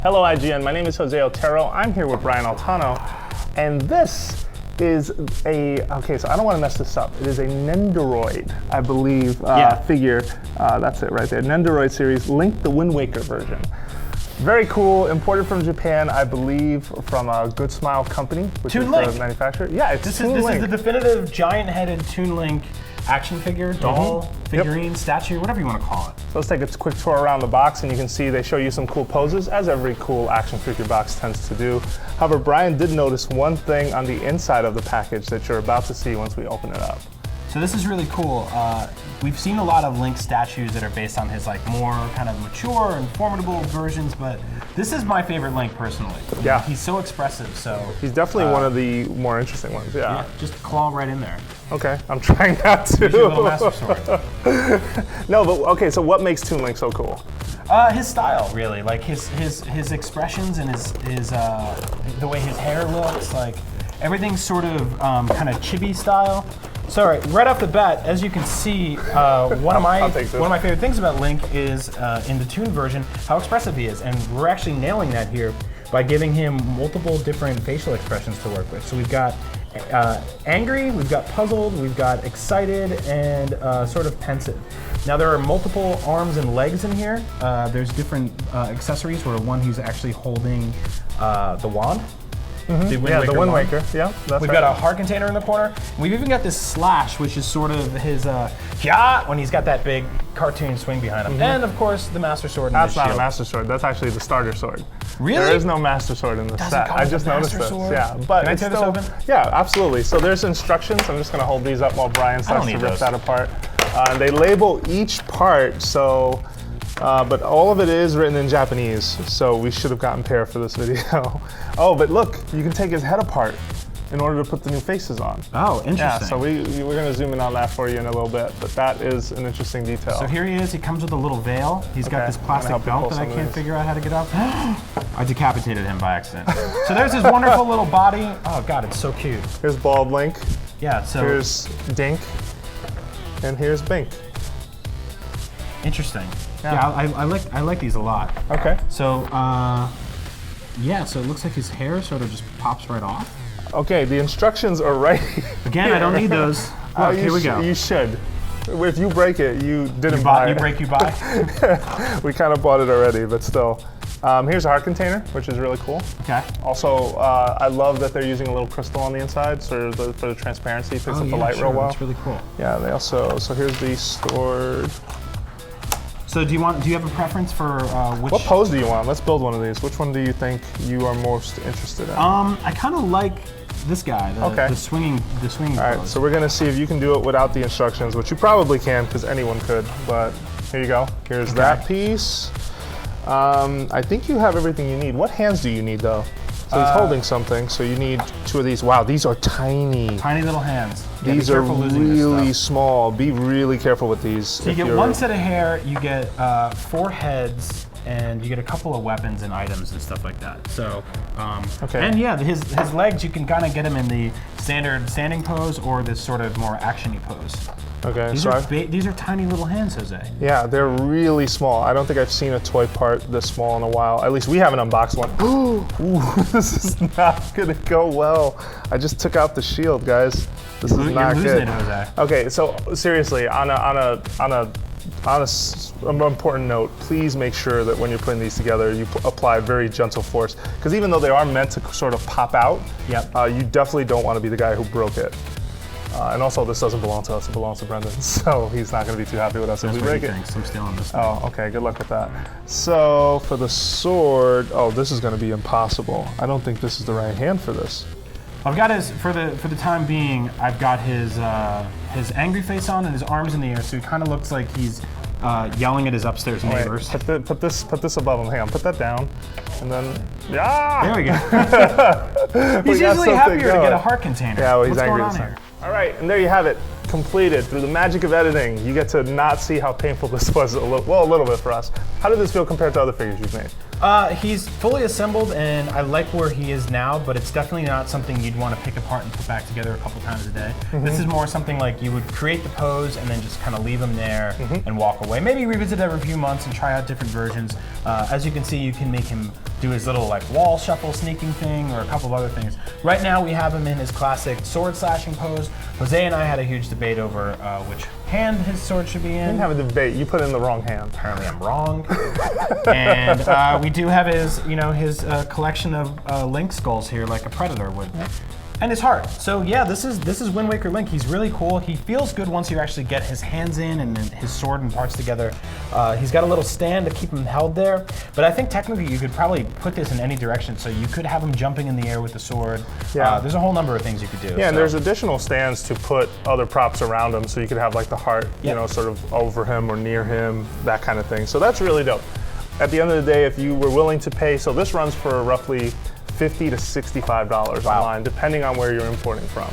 Hello IGN, my name is Jose Otero. I'm here with Brian Altano, and this is okay, so I don't want to mess this up. It is a Nendoroid, I believe, figure. That's it right there. Nendoroid series, Link the Wind Waker version. Very cool, imported from Japan, I believe, from a Good Smile company, which Toon is Link. the manufacturer. Yeah, it's This Toon is Link. the definitive giant-headed Toon Link action figure, doll, figurine, statue, whatever you want to call it. So let's take a quick tour around the box, and you can see they show you some cool poses, as every cool action figure box tends to do. However, Brian did notice one thing on the inside of the package that you're about to see once we open it up. So this is really cool. We've seen a lot of Link statues that are based on his more kind of mature and formidable versions, but this is my favorite Link personally. Yeah. He's so expressive, so. He's definitely one of the more interesting ones, yeah. Just claw right in there. Okay, I'm trying not to. Here's your little master sword. No, but okay, so what makes Toon Link so cool? His style, really. Like his expressions and his the way his hair looks, like everything's sort of kind of chibi style. So right off the bat, as you can see, one of my favorite things about Link is in the Toon version how expressive he is, and we're actually nailing that here by giving him multiple different facial expressions to work with. So we've got angry, we've got puzzled, we've got excited, and sort of pensive. Now there are multiple arms and legs in here. There's different accessories where one he's actually holding the wand. The Wind Waker. Yeah, that's We've got a heart container in the corner. We've even got this slash, which is sort of his when he's got that big cartoon swing behind him. And of course, the Master Sword. And that's the not shield. a Master Sword. That's actually the starter sword. Really? There is no Master Sword in this set. I just noticed this. Yeah, but Can I it's tear this still, open? Yeah, absolutely. So there's instructions. I'm just going to hold these up while Brian starts to rip that apart. They label each part, so. But all of it is written in Japanese, so we should have gotten pair for this video. Oh, but look, you can take his head apart in order to put the new faces on. Oh, interesting. Yeah, so we're going to zoom in on that for you in a little bit, but that is an interesting detail. So here he is. He comes with a little veil. He's got this plastic belt that I can't figure out how to get up. I decapitated him by accident. So there's his wonderful little body. Oh God, it's so cute. Here's Bald Link. Yeah. So here's Dink, and here's Bink. Interesting. Yeah, I like these a lot. Okay. So, yeah, so it looks like his hair sort of just pops right off. Okay, the instructions are right Again, here. I don't need those. Look, here we go. You should. If you break it, you didn't buy it. You break, you buy? We kind of bought it already, but still. Here's a heart container, which is really cool. Okay. Also, I love that they're using a little crystal on the inside for the transparency. Picks up the light real well. That's really cool. Yeah, they also, so here's the sword. So do you have a preference for which? What pose do you want? Let's build one of these. Which one do you think you are most interested in? I kind of like this guy, the swinging All right, pose. so we're gonna see if you can do it without the instructions, which you probably can, because anyone could, but here you go. Here's that piece. I think you have everything you need. What hands do you need, though? So he's holding something, so you need two of these. Wow, these are tiny. Tiny little hands. Yeah, these are really small. Be really careful with these. So you get one set of hair, you get 4 heads, and you get a couple of weapons and items and stuff like that. So, and yeah, his legs, you can kind of get him in the standard standing pose or this sort of more action-y pose. Okay, These are tiny little hands, Jose. Yeah, they're really small. I don't think I've seen a toy part this small in a while. At least we haven't unboxed one. Ooh, this is not gonna go well. I just took out the shield, guys. This is not good. You're losing it, Jose. Okay, so seriously, on an important note, please make sure that when you're putting these together, you apply very gentle force. Because even though they are meant to sort of pop out, you definitely don't want to be the guy who broke it. And also, this doesn't belong to us, it belongs to Brendan, so he's not going to be too happy with us if we break it. I'm stealing this. Oh, okay, good luck with that. So, for the sword, this is going to be impossible. I don't think this is the right hand for this. I've got his, for the time being, I've got his angry face on and his arms in the air, so he kind of looks like he's yelling at his upstairs neighbors. Wait, put this above him. Hang on, put that down, and then there we go. He's usually happier to get a heart container. Yeah, well, he's What's angry going on here? All right, and there you have it, completed through the magic of editing. You get to not see how painful this was. A little bit for us. How did this feel compared to other figures you've made? He's fully assembled, and I like where he is now, but it's definitely not something you'd want to pick apart and put back together a couple times a day. This is more something like you would create the pose and then just kind of leave him there and walk away. Maybe revisit every few months and try out different versions. As you can see, you can make him do his little like wall shuffle sneaking thing or a couple of other things. Right now we have him in his classic sword slashing pose. Jose and I had a huge debate over which hand his sword should be in. You didn't have a debate. You put in the wrong hand. Apparently I'm wrong. And we do have his, you know, his collection of Link skulls here, like a Predator would. And his heart. So yeah, this is Wind Waker Link. He's really cool. He feels good once you actually get his hands in and his sword and parts together. He's got a little stand to keep him held there. But I think technically you could probably put this in any direction. So you could have him jumping in the air with the sword. Yeah. There's a whole number of things you could do. Yeah, and there's additional stands to put other props around him, so you could have like the heart, you know, sort of over him or near him, that kind of thing. So that's really dope. At the end of the day, if you were willing to pay, so this runs for roughly $50 to $65 online, depending on where you're importing from.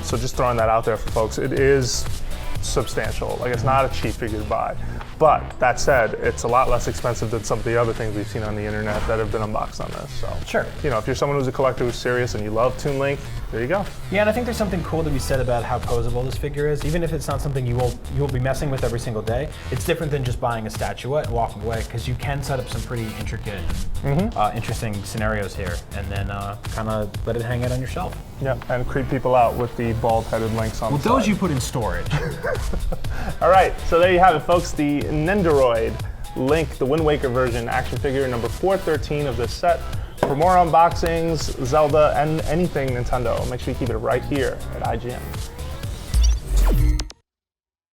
So just throwing that out there for folks. It is substantial. Like, it's not a cheap figure to buy. But that said, it's a lot less expensive than some of the other things we've seen on the internet that have been unboxed on this. So sure. You know, if you're someone who's a collector who's serious and you love Toon Link, there you go. Yeah, and I think there's something cool to be said about how posable this figure is. Even if it's not something you will be messing with every single day, it's different than just buying a statuette and walking away, because you can set up some pretty intricate, interesting scenarios here, and then kind of let it hang out on your shelf. Yeah, and creep people out with the bald-headed links on the side. Those you put in storage. All right, so there you have it, folks. The Nendoroid Link, the Wind Waker version action figure number 413 of this set. For more unboxings, Zelda, and anything Nintendo, make sure you keep it right here at IGN.